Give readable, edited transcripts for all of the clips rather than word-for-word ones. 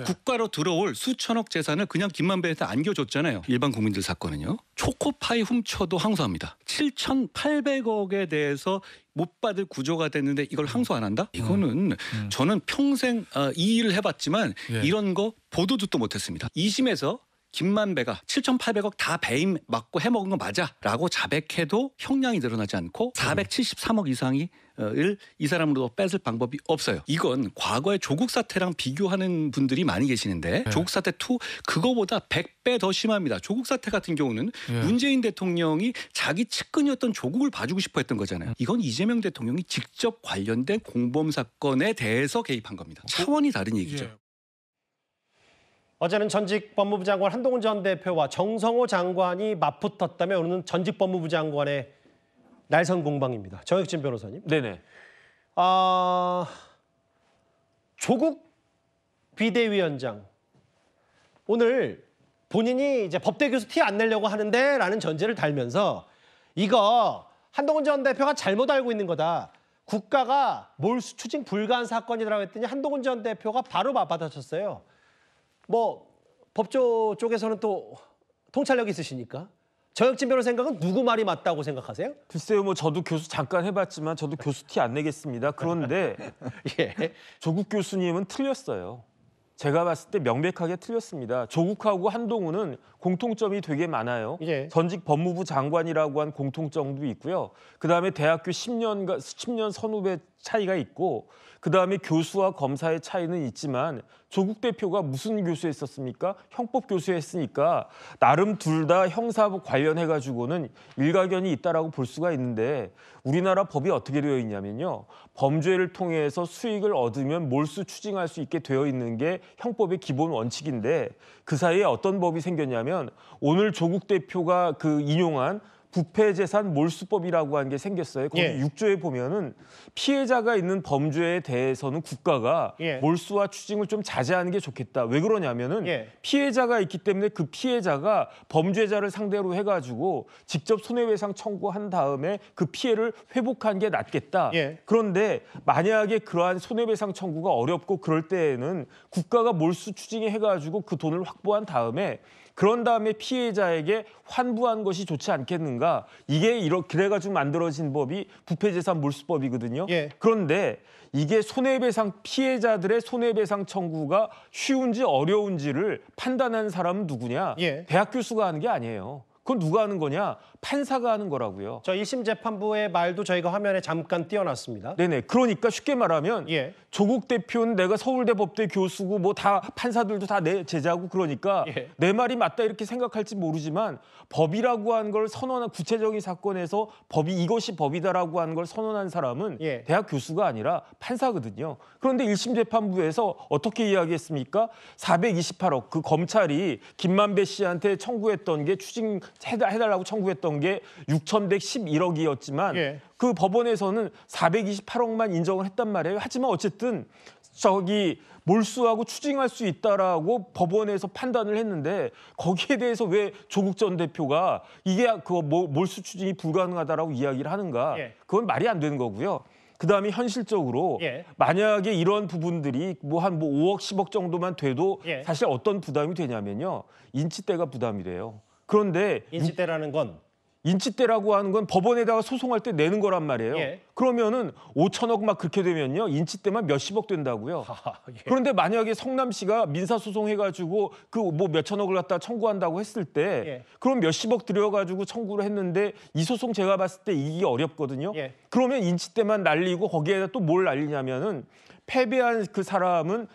네. 국가로 들어올 수천억 재산을 그냥 김만배한테 안겨줬잖아요. 일반 국민들 사건은요. 초코파이 훔쳐도 항소합니다. 7,800억에 대해서 못 받을 구조가 됐는데 이걸 항소 안 한다? 이거는 저는 평생 이 일을 해봤지만 예. 이런 거 보도 듣도 못했습니다. 2심에서 김만배가 7,800억 다 배임 맞고 해먹은 거 맞아 라고 자백해도 형량이 늘어나지 않고 473억 이상이 이 사람으로 뺏을 방법이 없어요. 이건 과거의 조국 사태랑 비교하는 분들이 많이 계시는데 조국 사태 2 그거보다 100배 더 심합니다. 조국 사태 같은 경우는 문재인 대통령이 자기 측근이었던 조국을 봐주고 싶어 했던 거잖아요. 이건 이재명 대통령이 직접 관련된 공범 사건에 대해서 개입한 겁니다. 차원이 다른 얘기죠. 예. 어제는 전직 법무부 장관 한동훈 전 대표와 정성호 장관이 맞붙었다며 오늘은 전직 법무부 장관의 날선 공방입니다. 정혁진 변호사님. 네네. 조국 비대위원장 오늘 본인이 이제 법대 교수 티 안 내려고 하는데라는 전제를 달면서 이거 한동훈 전 대표가 잘못 알고 있는 거다. 국가가 몰수 추징 불가한 사건이라고 했더니 한동훈 전 대표가 바로 맞받아쳤어요. 뭐 법조 쪽에서는 또 통찰력이 있으시니까 정혁진 변호사 생각은 누구 말이 맞다고 생각하세요? 글쎄요, 뭐 저도 교수 잠깐 해봤지만 저도 교수 티 안 내겠습니다. 그런데 예. 조국 교수님은 틀렸어요. 제가 봤을 때 명백하게 틀렸습니다. 조국하고 한동훈은 공통점이 되게 많아요. 예. 전직 법무부 장관이라고 한 공통점도 있고요. 그다음에 대학교 10년 선후배 차이가 있고 그다음에 교수와 검사의 차이는 있지만 조국 대표가 무슨 교수했었습니까? 형법 교수했으니까 나름 둘 다 형사법 관련해가지고는 일가견이 있다라고 볼 수가 있는데 우리나라 법이 어떻게 되어 있냐면요. 범죄를 통해서 수익을 얻으면 몰수 추징할 수 있게 되어 있는 게 형법의 기본 원칙인데 그 사이에 어떤 법이 생겼냐면 오늘 조국 대표가 인용한 부패재산 몰수법이라고 한 게 생겼어요. 거기 예. 6조에 보면은 피해자가 있는 범죄에 대해서는 국가가 예. 몰수와 추징을 좀 자제하는 게 좋겠다. 왜 그러냐면은 예. 피해자가 있기 때문에 그 피해자가 범죄자를 상대로 해가지고 직접 손해배상 청구한 다음에 그 피해를 회복한 게 낫겠다. 예. 그런데 만약에 그러한 손해배상 청구가 어렵고 그럴 때에는 국가가 몰수 추징해가지고 그 돈을 확보한 다음에 그런 다음에 피해자에게 환부한 것이 좋지 않겠는가? 이게 그래가지고 만들어진 법이 부패재산 몰수법이거든요. 예. 그런데 이게 피해자들의 손해배상 청구가 쉬운지 어려운지를 판단하는 사람은 누구냐? 예. 대학 교수가 하는 게 아니에요. 그건 누가 하는 거냐? 판사가 하는 거라고요. 저 1심 재판부의 말도 저희가 화면에 잠깐 띄워놨습니다. 네네. 그러니까 쉽게 말하면 예. 조국 대표는 내가 서울대 법대 교수고 뭐 다 판사들도 다 내 제자고 그러니까 예. 내 말이 맞다 이렇게 생각할지 모르지만 법이라고 하는 걸 선언한 구체적인 사건에서 이것이 법이다라고 하는 걸 선언한 사람은 예. 대학 교수가 아니라 판사거든요. 그런데 1심 재판부에서 어떻게 이야기했습니까? 428억 그 검찰이 김만배 씨한테 청구했던 게 해달라고 청구했던 게 6,111억이었지만 예. 그 법원에서는 428억만 인정을 했단 말이에요. 하지만 어쨌든 몰수하고 추징할 수 있다라고 법원에서 판단을 했는데 거기에 대해서 왜 조국 전 대표가 이게 몰수 추징이 불가능하다라고 이야기를 하는가? 예. 그건 말이 안 되는 거고요. 그다음에 현실적으로 예. 만약에 이런 부분들이 한 5억 10억 정도만 돼도 예. 사실 어떤 부담이 되냐면요. 인치대가 부담이 돼요. 그런데 인치대라는 건 인치대라고 하는 건 법원에다가 소송할 때 내는 거란 말이에요. 예. 그러면은 5천억 막 그렇게 되면요. 인치대만 몇십억 된다고요. 예. 그런데 만약에 성남시가 민사소송해가지고 몇천억을 갖다 청구한다고 했을 때 예. 그럼 몇십억 들여가지고 청구를 했는데 이 소송 제가 봤을 때 이게 어렵거든요. 예. 그러면 인치대만 날리고 거기에다 또 뭘 날리냐면은 패배한 그 사람은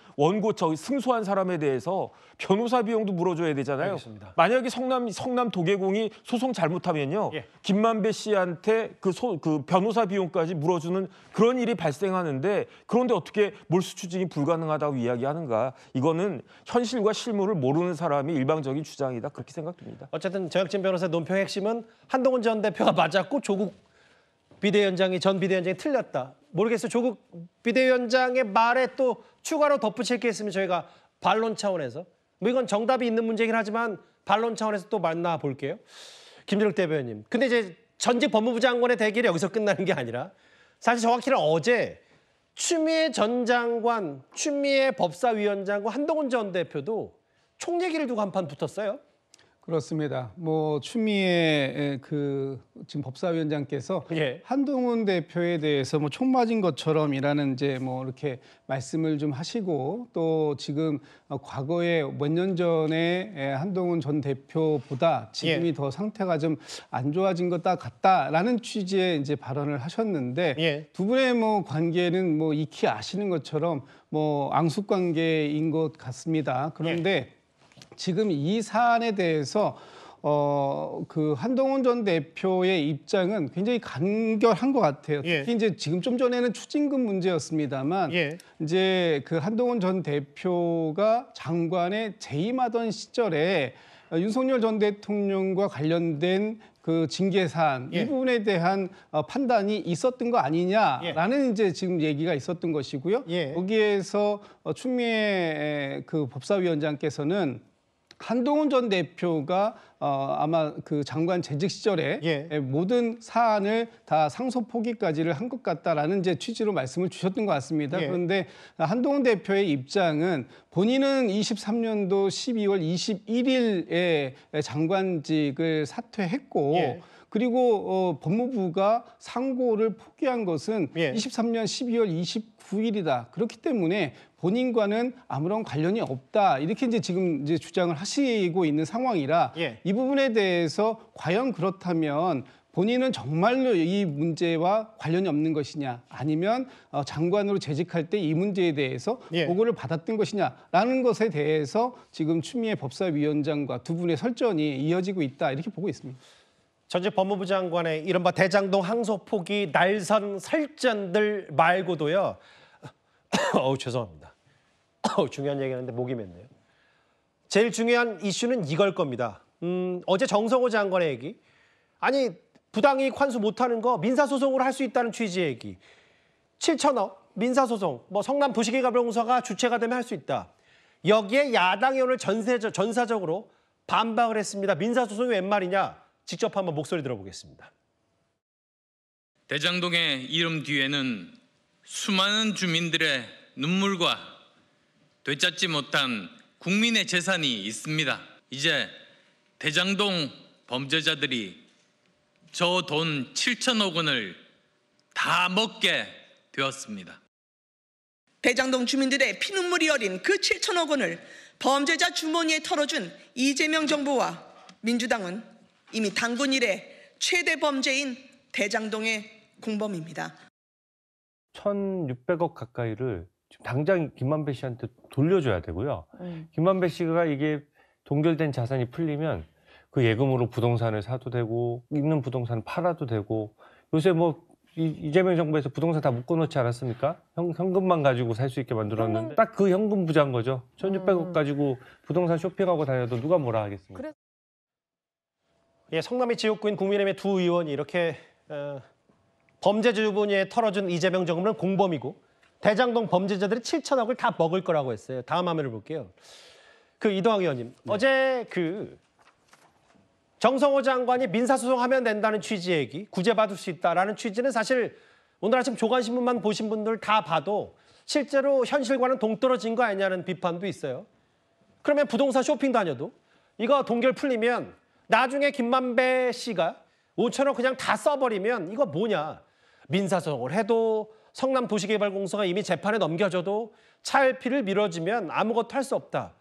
승소한 사람에 대해서 변호사 비용도 물어줘야 되잖아요. 알겠습니다. 만약에 성남 도계공이 소송 잘못하면요. 예. 김만배 씨한테 그 변호사 비용까지 물어주는 그런 일이 발생하는데 그런데 어떻게 몰수 추징이 불가능하다고 이야기하는가. 이거는 현실과 실물을 모르는 사람이 일방적인 주장이다. 그렇게 생각됩니다. 어쨌든 정혁진 변호사의 논평의 핵심은 한동훈 전 대표가 맞았고 조국 전 비대위원장이 틀렸다. 모르겠어요. 조국 비대위원장의 말에 또 추가로 덧붙일 게 있으면 저희가 반론 차원에서 뭐 이건 정답이 있는 문제긴 하지만 반론 차원에서 또 만나볼게요. 김준욱 대변인. 근데 이제 전직 법무부 장관의 대결이 여기서 끝나는 게 아니라 사실 정확히는 어제 추미애 전 장관, 추미애 법사위원장과 한동훈 전 대표도 총 얘기를 두고 한판 붙었어요. 그렇습니다. 뭐 추미애 그 지금 법사위원장께서 예. 한동훈 대표에 대해서 뭐 총 맞은 것처럼이라는 이제 뭐 이렇게 말씀을 좀 하시고 또 지금 과거에 몇 년 전에 한동훈 전 대표보다 지금이 예. 더 상태가 좀 안 좋아진 것 같다라는 취지의 이제 발언을 하셨는데 예. 두 분의 뭐 관계는 뭐 익히 아시는 것처럼 뭐 앙숙 관계인 것 같습니다. 그런데 지금 이 사안에 대해서 그 한동훈 전 대표의 입장은 굉장히 간결한 것 같아요. 예. 특히 이제 지금 좀 전에는 추징금 문제였습니다만 예. 이제 그 한동훈 전 대표가 장관에 재임하던 시절에 윤석열 전 대통령과 관련된 그 징계 사안 예. 이 부분에 대한 판단이 있었던 거 아니냐라는 이제 지금 얘기가 있었던 것이고요. 예. 거기에서 추미애 그 법사위원장께서는 한동훈 전 대표가 아마 그 장관 재직 시절에 예. 모든 사안을 다 상소 포기까지를 한 것 같다라는 이제 취지로 말씀을 주셨던 것 같습니다. 예. 그런데 한동훈 대표의 입장은 본인은 23년도 12월 21일에 장관직을 사퇴했고 예. 그리고 법무부가 상고를 포기한 것은 예. 23년 12월 29일이다. 그렇기 때문에 본인과는 아무런 관련이 없다. 이렇게 이제 지금 이제 주장을 하시고 있는 상황이라 예. 이 부분에 대해서 과연 그렇다면 본인은 정말로 이 문제와 관련이 없는 것이냐 아니면 장관으로 재직할 때 이 문제에 대해서 예. 보고를 받았던 것이냐라는 것에 대해서 지금 추미애 법사위원장과 두 분의 설전이 이어지고 있다. 이렇게 보고 있습니다. 전직 법무부 장관의 이른바 대장동 항소 포기 날선 설전들 말고도요. 죄송합니다. 중요한 얘기하는데 목이 맸네요. 제일 중요한 이슈는 이걸 겁니다. 어제 정성호 장관의 얘기. 아니 부당이익 환수 못하는 거 민사소송으로 할 수 있다는 취지의 얘기. 7천억 민사소송 뭐 성남 도시개발공사가 주체가 되면 할 수 있다. 여기에 야당 의원을 전사적으로 반박을 했습니다. 민사소송이 웬 말이냐. 직접 한번 목소리 들어보겠습니다. 대장동의 이름 뒤에는 수많은 주민들의 눈물과 되찾지 못한 국민의 재산이 있습니다. 이제 대장동 범죄자들이 저 돈 7천억 원을 다 먹게 되었습니다. 대장동 주민들의 피눈물이 어린 그 7천억 원을 범죄자 주머니에 털어준 이재명 정부와 민주당은 이미 당군 이래 최대 범죄인 대장동의 공범입니다. 1,600억 가까이를 지금 당장 김만배 씨한테 돌려줘야 되고요. 김만배 씨가 이게 동결된 자산이 풀리면 그 예금으로 부동산을 사도 되고 있는 부동산 팔아도 되고 요새 뭐 이재명 정부에서 부동산 다 묶어놓지 않았습니까? 현금만 가지고 살 수 있게 만들었는데 딱 그 현금 부자인 거죠. 1,600억 가지고 부동산 쇼핑하고 다녀도 누가 뭐라 하겠습니까? 예, 성남의 지역구인 국민의힘의 두 의원이 이렇게 범죄 주머니에 털어준 이재명 정부는 공범이고 대장동 범죄자들이 7천억을 다 먹을 거라고 했어요. 다음 화면을 볼게요. 그 이동학 의원님, 어제 그 정성호 장관이 민사소송하면 된다는 취지의 얘기, 구제받을 수 있다라는 취지는 사실 오늘 아침 조간신문만 보신 분들 다 봐도 실제로 현실과는 동떨어진 거 아니냐는 비판도 있어요. 그러면 부동산 쇼핑 다녀도 이거 동결 풀리면 나중에 김만배 씨가 5천억 그냥 다 써버리면 이거 뭐냐. 민사소송을 해도 성남도시개발공사가 이미 재판에 넘겨져도 차일피를 미뤄지면 아무것도 할 수 없다.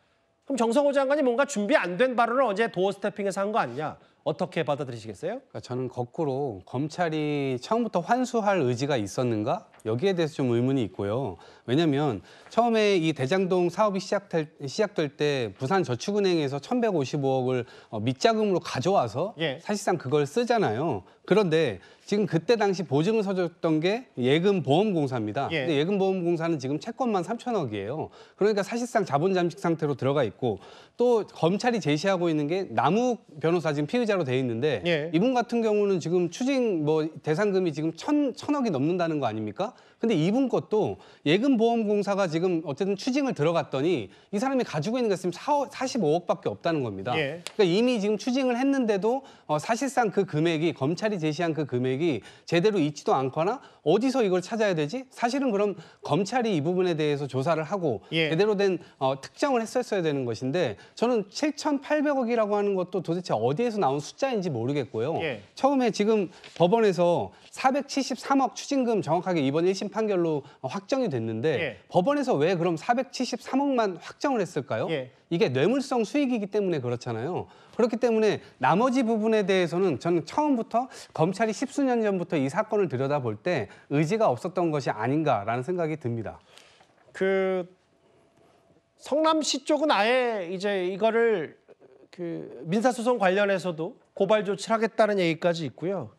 그럼 정성호 장관이 뭔가 준비 안 된 발언을 어제 도어 스태핑에서 한 거 아니냐. 어떻게 받아들이시겠어요? 그러니까 저는 거꾸로 검찰이 처음부터 환수할 의지가 있었는가? 여기에 대해서 좀 의문이 있고요. 왜냐하면 처음에 이 대장동 사업이 시작될 때 부산저축은행에서 1,155억을 밑자금으로 가져와서 예. 사실상 그걸 쓰잖아요. 그런데 지금 그때 당시 보증을 서줬던 게 예금보험공사입니다. 예. 근데 예금보험공사는 지금 채권만 3천억이에요. 그러니까 사실상 자본 잠식 상태로 들어가 있고 또 검찰이 제시하고 있는 게 남욱 변호사 지금 피의자로 돼 있는데 예. 이분 같은 경우는 지금 추징 뭐 대상금이 지금 천억이 넘는다는 거 아닙니까? 근데 이분 것도 예금보험공사가 지금 어쨌든 추징을 들어갔더니 이 사람이 가지고 있는 게 지금 45억밖에 없다는 겁니다. 예. 그러니까 이미 지금 추징을 했는데도 사실상 그 금액이 검찰이 제시한 그 금액이 제대로 있지도 않거나 어디서 이걸 찾아야 되지? 사실은 그럼 검찰이 이 부분에 대해서 조사를 하고 예. 제대로 된 특정을 했었어야 되는 것인데 저는 7,800억이라고 하는 것도 도대체 어디에서 나온 숫자인지 모르겠고요. 예. 처음에 지금 법원에서 473억 추징금 정확하게 이번 1심 판결로 확정이 됐는데 예. 법원에서 왜 그럼 473억만 확정을 했을까요? 예. 이게 뇌물성 수익이기 때문에 그렇잖아요. 그렇기 때문에 나머지 부분에 대해서는 저는 처음부터 검찰이 10수년 전부터 이 사건을 들여다볼 때 의지가 없었던 것이 아닌가라는 생각이 듭니다. 그 성남시 쪽은 아예 이제 이거를 그 민사소송 관련해서도 고발 조치를 하겠다는 얘기까지 있고요.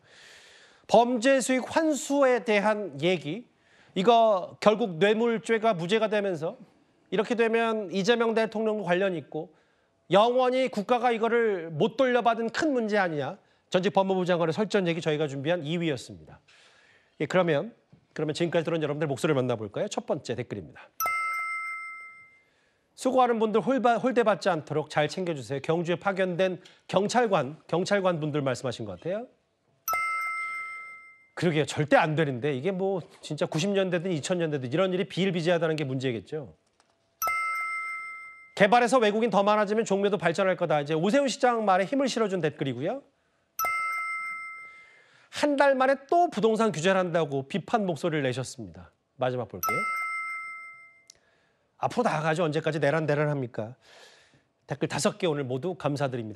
범죄 수익 환수에 대한 얘기, 이거 결국 뇌물죄가 무죄가 되면서 이렇게 되면 이재명 대통령과 관련이 있고 영원히 국가가 이거를 못 돌려받은 큰 문제 아니냐. 전직 법무부 장관의 설전 얘기 저희가 준비한 2위였습니다. 예, 그러면 지금까지 들은 여러분들 목소리를 만나볼까요? 첫 번째 댓글입니다. 수고하는 분들 홀대받지 않도록 잘 챙겨주세요. 경주에 파견된 경찰관 분들 말씀하신 것 같아요. 그러게요. 절대 안 되는데 이게 뭐 진짜 90년대든 2000년대든 이런 일이 비일비재하다는 게 문제겠죠. 개발해서 외국인 더 많아지면 종묘도 발전할 거다. 이제 오세훈 시장 말에 힘을 실어준 댓글이고요. 한 달 만에 또 부동산 규제를 한다고 비판 목소리를 내셨습니다. 마지막 볼게요. 앞으로 나아가죠. 언제까지 내란대란 합니까? 댓글 5개 오늘 모두 감사드립니다.